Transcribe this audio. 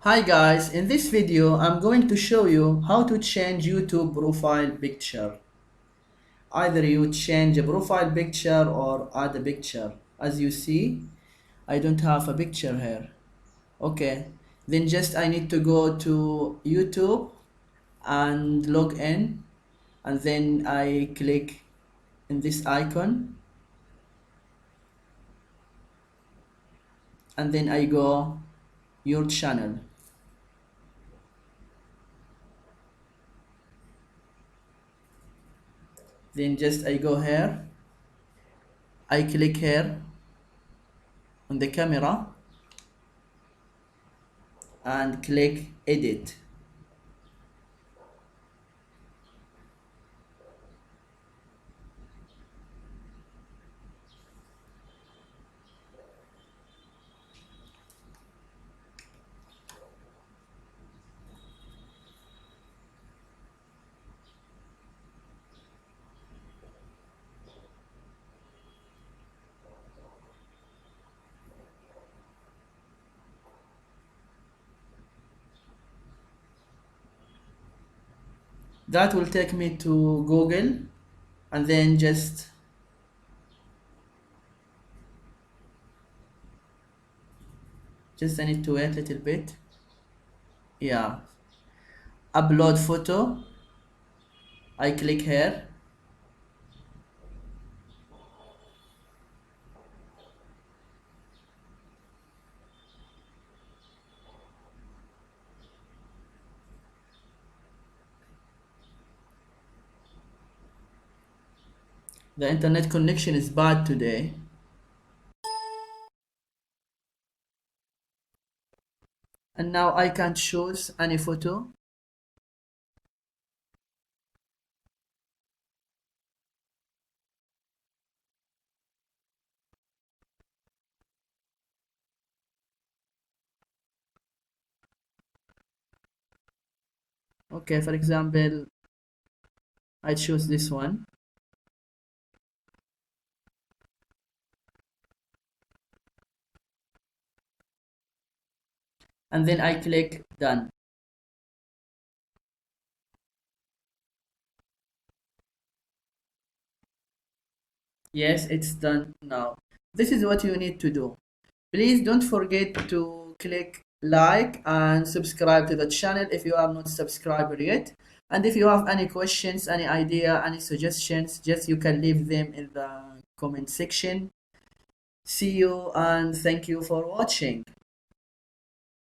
Hi guys, in this video I'm going to show you how to change YouTube profile picture. Either you change a profile picture or add a picture. As you see, I don't have a picture here. Okay, then just I need to go to YouTube and log in, and then I click in this icon, and then I go your channel. Then just I go here, I click here on the camera and click edit. That will take me to Google, and then just I need to wait a little bit. Yeah, upload photo. I click here. The internet connection is bad today. And now I can't choose any photo. Okay, for example, I choose this one. And then I click done. Yes, it's done now. This is what you need to do. Please don't forget to click like and subscribe to the channel if you are not subscribed yet. And if you have any questions, any idea, any suggestions, just you can leave them in the comment section. See you and thank you for watching.